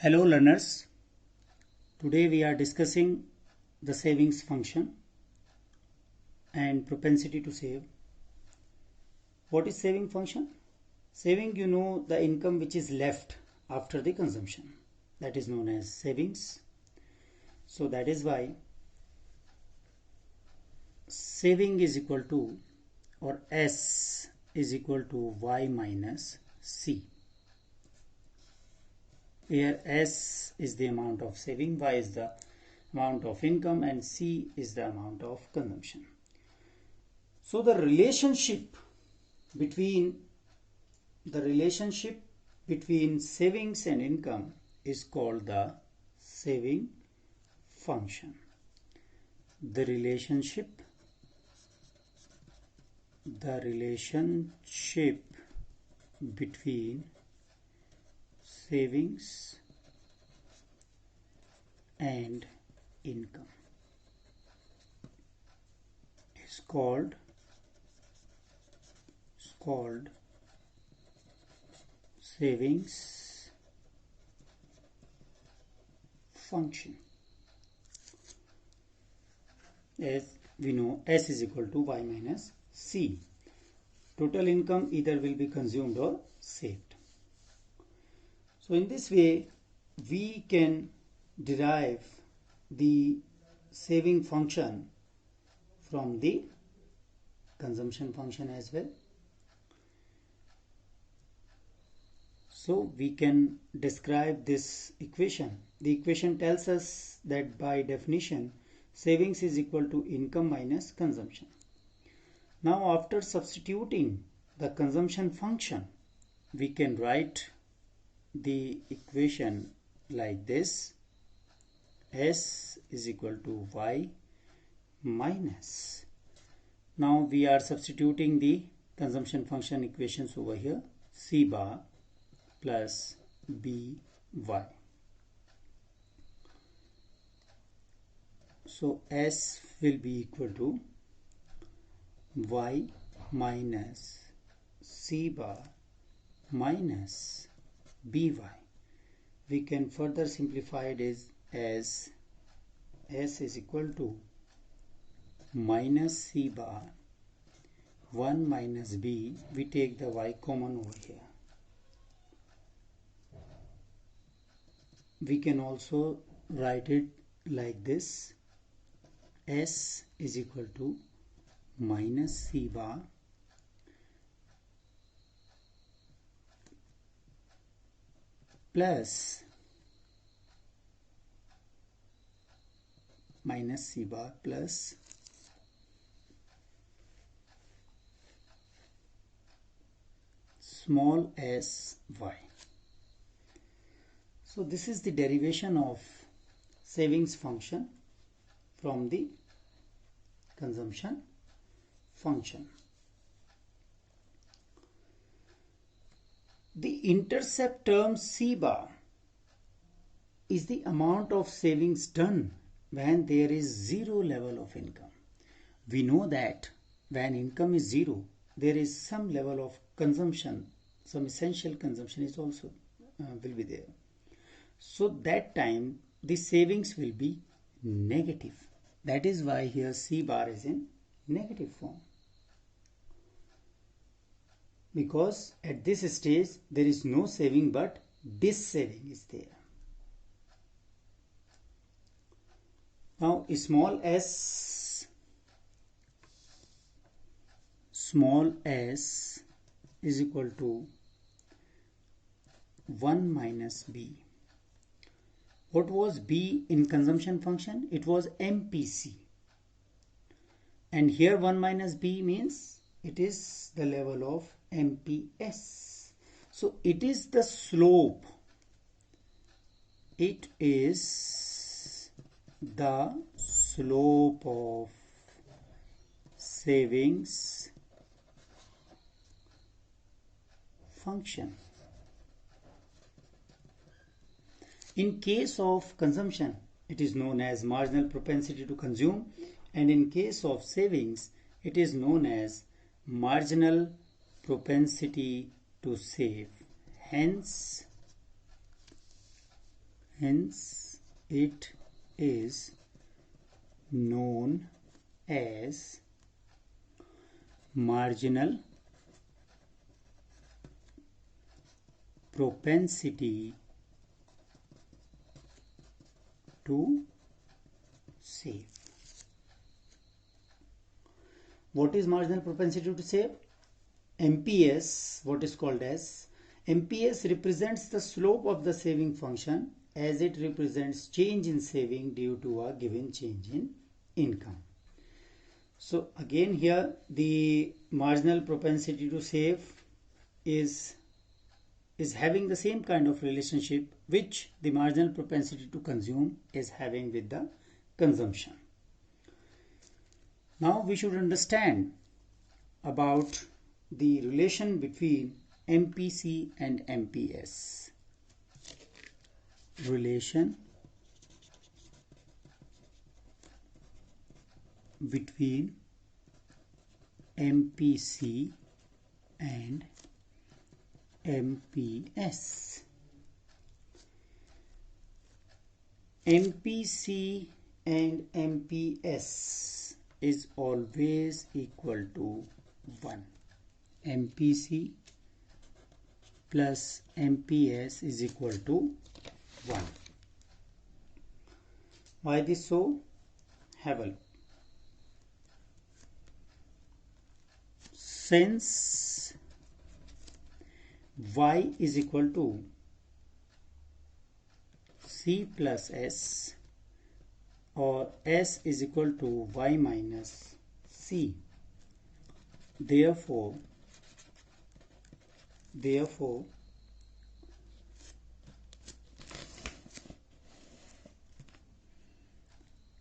Hello learners, today we are discussing the savings function and propensity to save. What is saving function? Saving, you know, the income which is left after the consumption, that is known as savings. So that is why saving is equal to, or S is equal to Y minus C. Here S is the amount of saving, Y is the amount of income, and C is the amount of consumption. So the relationship between savings and income is called the saving function. The relationship between savings and income is called savings function. As we know, S is equal to Y minus C. Total income either will be consumed or saved. So in this way, we can derive the saving function from the consumption function as well. So we can describe this equation. The equation tells us that by definition, savings is equal to income minus consumption. Now after substituting the consumption function, we can write the equation like this: S is equal to Y minus. Now we are substituting the consumption function equations over here: C bar plus by. So S will be equal to Y minus C bar minus by. We can further simplify it as S is equal to minus C bar 1 minus B. We take the Y common over here. We can also write it like this: S is equal to minus C bar plus minus C bar plus small s y. So this is the derivation of savings function from the consumption function. The intercept term C bar is the amount of savings done when there is zero level of income. We know that when income is zero, there is some level of consumption, some essential consumption is also will be there. So that time the savings will be negative. That is why here C bar is in negative form, because at this stage there is no saving but dissaving is there. Now small s is equal to 1 minus b. What was b in consumption function? It was MPC. And here 1 minus b means it is the level of MPS. So it is the slope. It is the slope of savings function. In case of consumption, it is known as marginal propensity to consume, and in case of savings, it is known as marginal propensity to save. Hence, hence it is known as marginal propensity to save. What is marginal propensity to save? MPS, what is called as MPS, represents the slope of the saving function as it represents change in saving due to a given change in income. So again here the marginal propensity to save is having the same kind of relationship which the marginal propensity to consume is having with the consumption. Now we should understand about the relation between MPC and MPS. Relation between MPC and MPS. MPC and MPS is always equal to 1. MPC plus MPS is equal to 1. Why this so? Have a look. Since Y is equal to C plus S or S is equal to Y minus C, therefore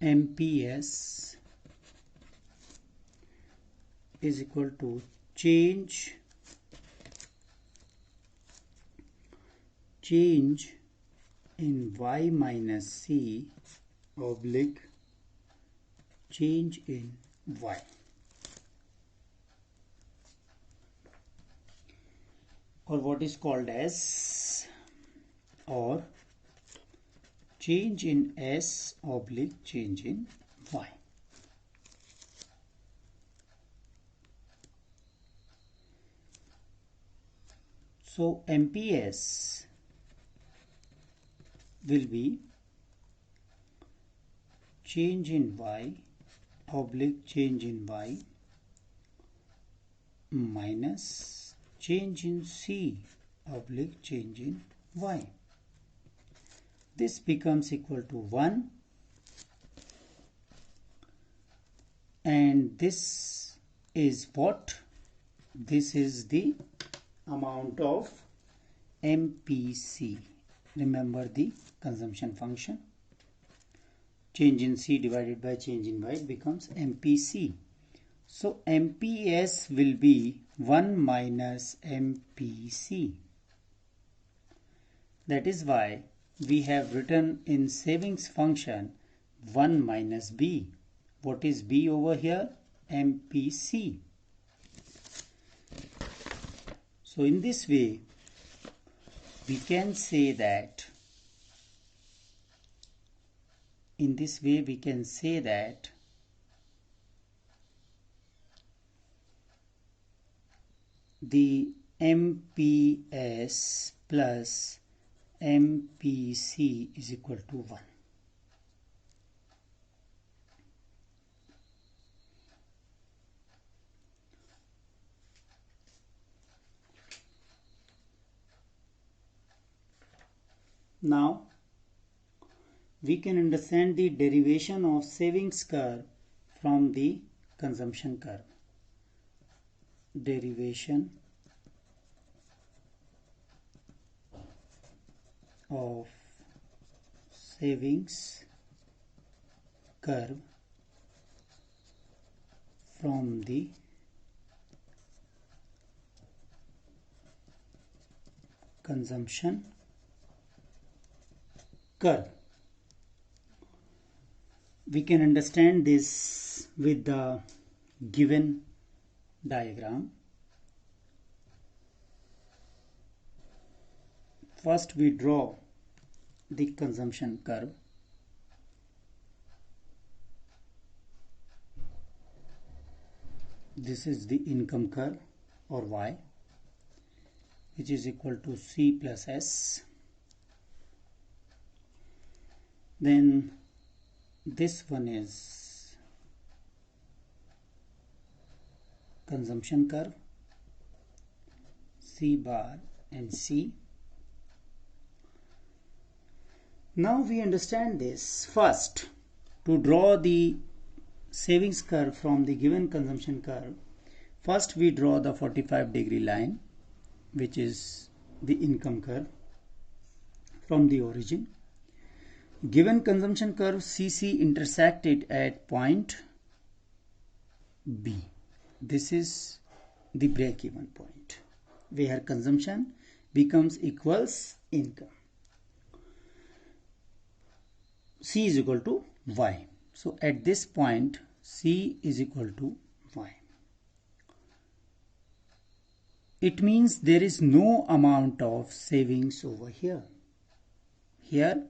MPS is equal to change in Y minus C oblique change in Y. Or what is called as or change in S oblique change in Y. So MPS will be change in Y oblique change in Y minus change in C oblique change in Y. This becomes equal to 1, and this is what? This is the amount of MPC. Remember the consumption function. Change in C divided by change in Y becomes MPC. So MPS will be 1 minus MPC. That is why we have written in savings function 1 minus B. What is B over here? MPC. So in this way we can say that the MPS plus MPC is equal to 1. Now we can understand the derivation of savings curve from the consumption curve. Derivation of savings curve from the consumption curve. We can understand this with the given diagram. First we draw the consumption curve. This is the income curve or Y, which is equal to C plus S. Then this one is consumption curve, C bar and C. Now we understand this. First, to draw the savings curve from the given consumption curve, first we draw the 45-degree line, which is the income curve from the origin. Given consumption curve CC intersected at point B. This is the break-even point where consumption becomes equals income. C is equal to Y. So at this point C is equal to Y. It means there is no amount of savings over here. Here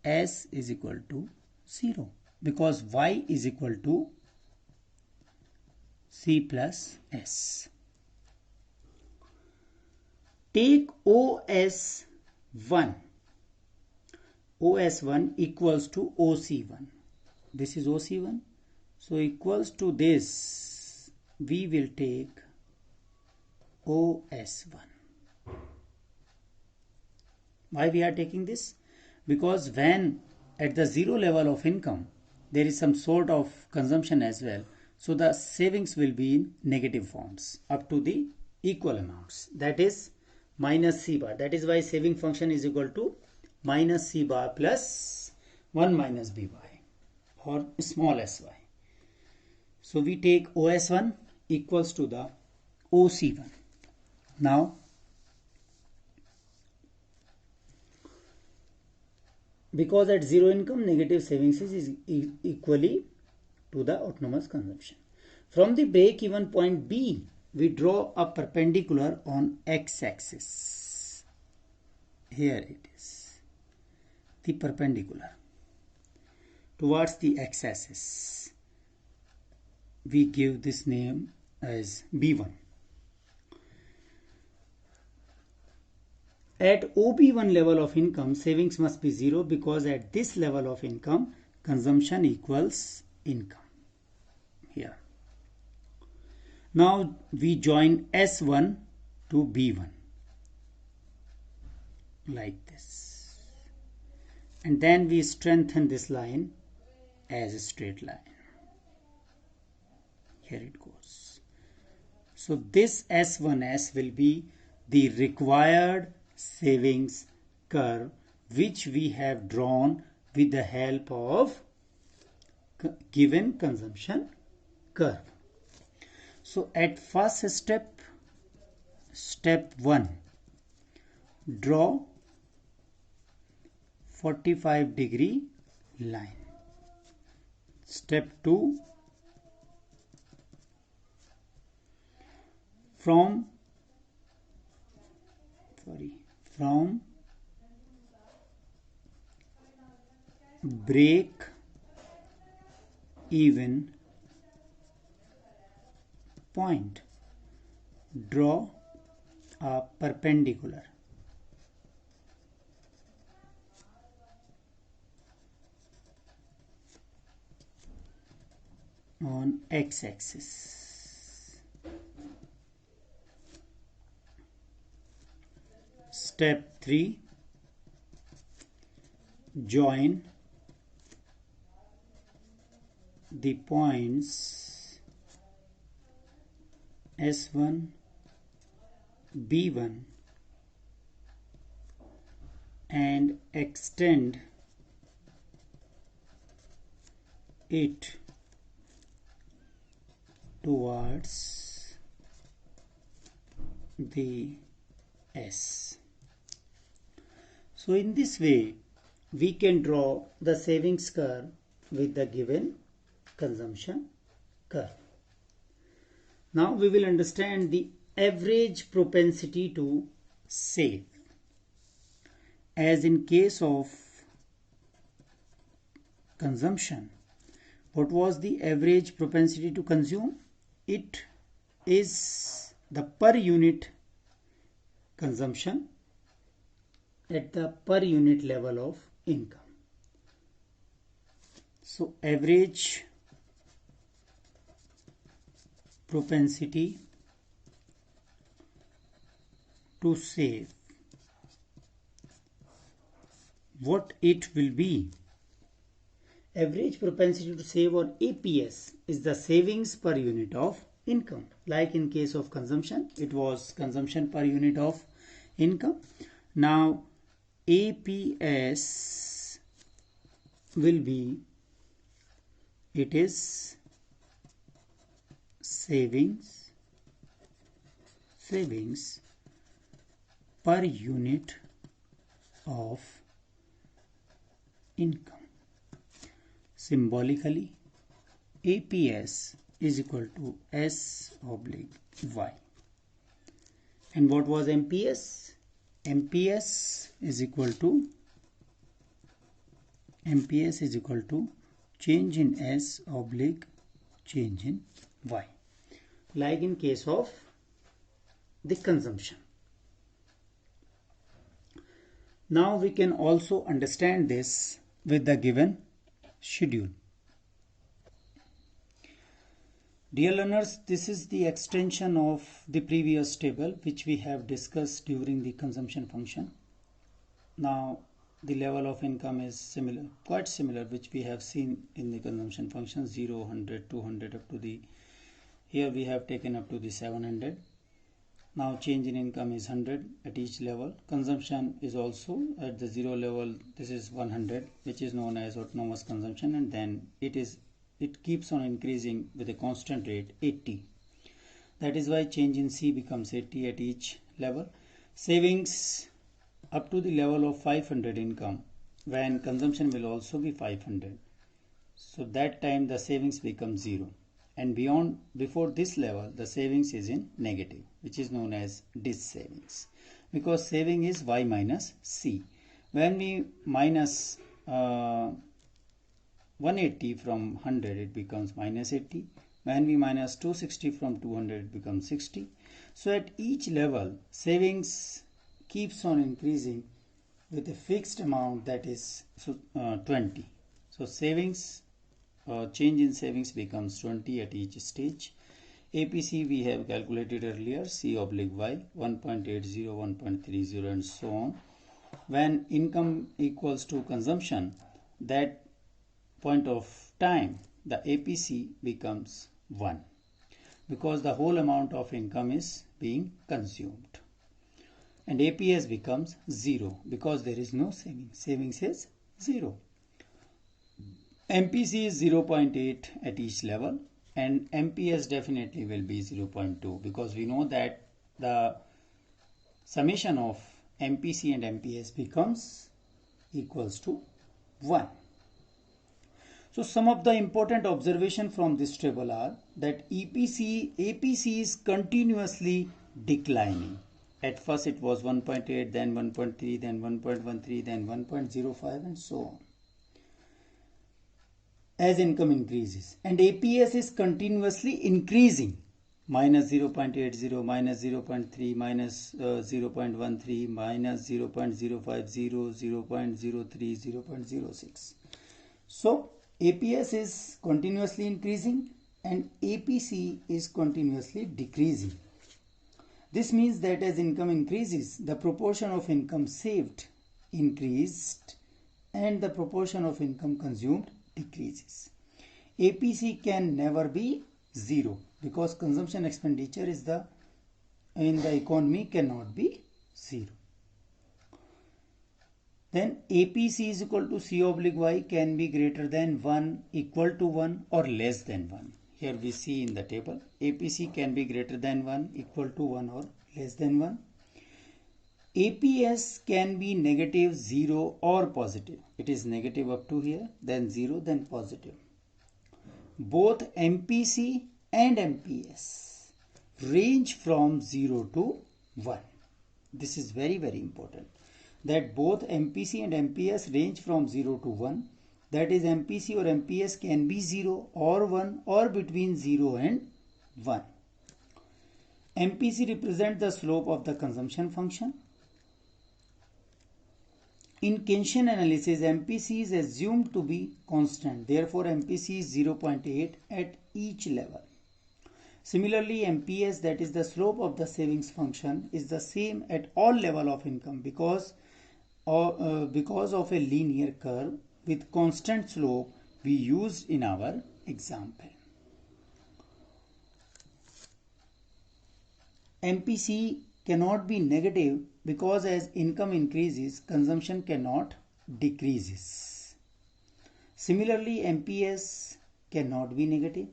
S is equal to 0 because Y is equal to C plus S. Take OS1. OS1 equals to OC1. This is OC1. So equals to this, we will take OS1. Why we are taking this? Because when at the zero level of income, there is some sort of consumption as well. So the savings will be in negative forms up to the equal amounts. That is minus C bar. That is why saving function is equal to minus C bar plus 1 minus BY or small sy. So we take OS1 equals to the OC1. Now because at zero income, negative savings is equally to the autonomous consumption. From the break-even point B, we draw a perpendicular on x-axis. Here it is, the perpendicular towards the x-axis. We give this name as B1. At OB1 level of income, savings must be 0 because at this level of income, consumption equals income. Here. Now we join S1 to B1 like this. And then we strengthen this line as a straight line. Here it goes. So this S1S will be the required savings curve which we have drawn with the help of given consumption curve. So at first step, step 1, draw 45-degree line. Step 2, from break even point, draw a perpendicular on x-axis. Step 3, join the points S1, B1 and extend it towards the S. So in this way, we can draw the savings curve with the given consumption curve. Now we will understand the average propensity to save. As in case of consumption. What was the average propensity to consume? It is the per unit consumption at the per unit level of income. So average propensity to save, what it will be? Average propensity to save, or APS, is the savings per unit of income. Like in case of consumption, it was consumption per unit of income. Now APS will be, it is savings per unit of income. Symbolically, APS is equal to S/Y. And what was MPS? MPS is equal to change in S/change in Y. Like in case of the consumption. Now we can also understand this with the given schedule. Dear learners, this is the extension of the previous table which we have discussed during the consumption function. Now the level of income is similar, quite similar, which we have seen in the consumption function: 0, 100, 200 up to the, here we have taken up to the 700. Now change in income is 100 at each level. Consumption is also at the 0 level. This is 100, which is known as autonomous consumption, and then it keeps on increasing with a constant rate, 80. That is why change in C becomes 80 at each level. Savings up to the level of 500 income, when consumption will also be 500. So that time the savings becomes 0. And before this level, the savings is in negative, which is known as dis-savings, because saving is Y minus C. When we minus 180 from 100, it becomes minus 80. When we minus 260 from 200, it becomes 60. So at each level, savings keeps on increasing with a fixed amount, that is 20. So savings, change in savings becomes 20 at each stage. APC we have calculated earlier, C/Y, 1.80, 1.30 and so on. When income equals to consumption, that point of time, the APC becomes 1, because the whole amount of income is being consumed. And APS becomes 0, because there is no savings. Savings is 0. MPC is 0.8 at each level, and MPS definitely will be 0.2, because we know that the summation of MPC and MPS becomes equals to 1. So some of the important observations from this table are that APC is continuously declining. At first it was 1.8, then 1.3, then 1.13, then 1.05 and so on, as income increases. And APS is continuously increasing, minus 0.80, minus 0.3, minus 0.13, minus 0.050, 0.03, 0.06. So APS is continuously increasing and APC is continuously decreasing. This means that as income increases, the proportion of income saved increased and the proportion of income consumed decreases. APC can never be 0, because consumption expenditure in the economy cannot be 0. Then APC is equal to C/Y can be greater than 1, equal to 1 or less than 1. Here we see in the table, APC can be greater than 1, equal to 1 or less than 1. APS can be negative, 0 or positive. It is negative up to here, then 0, then positive. Both MPC and MPS range from 0 to 1. This is very, very important, that both MPC and MPS range from 0 to 1, that is MPC or MPS can be 0 or 1 or between 0 and 1. MPC represents the slope of the consumption function. In Keynesian analysis, MPC is assumed to be constant. Therefore, MPC is 0.8 at each level. Similarly, MPS, that is the slope of the savings function, is the same at all level of income because of a linear curve with constant slope we used in our example. MPC cannot be negative because as income increases, consumption cannot decreases. Similarly, MPS cannot be negative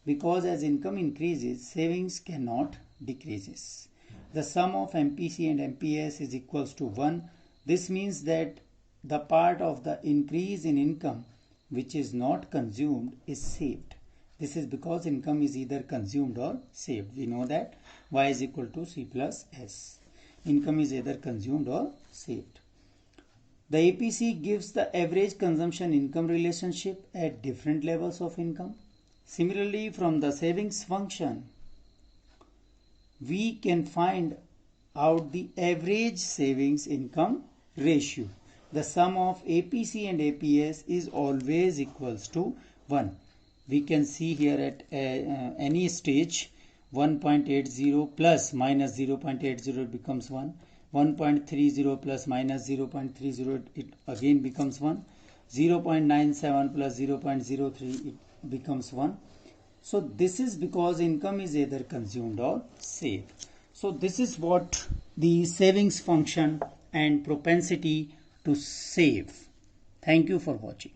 because as income increases, savings cannot decreases. The sum of MPC and MPS is equals to 1. This means that the part of the increase in income which is not consumed is saved. This is because income is either consumed or saved. We know that y is equal to c plus s. Income is either consumed or saved. The APC gives the average consumption income relationship at different levels of income. Similarly, from the savings function, we can find out the average savings income ratio. The sum of APC and APS is always equals to 1. We can see here at any stage 1.80 plus minus 0.80 becomes 1. 1.30 plus minus 0.30 it again becomes 1. 0.97 plus 0.03 it becomes 1. So this is because income is either consumed or saved. So this is what the savings function and propensity to save. Thank you for watching.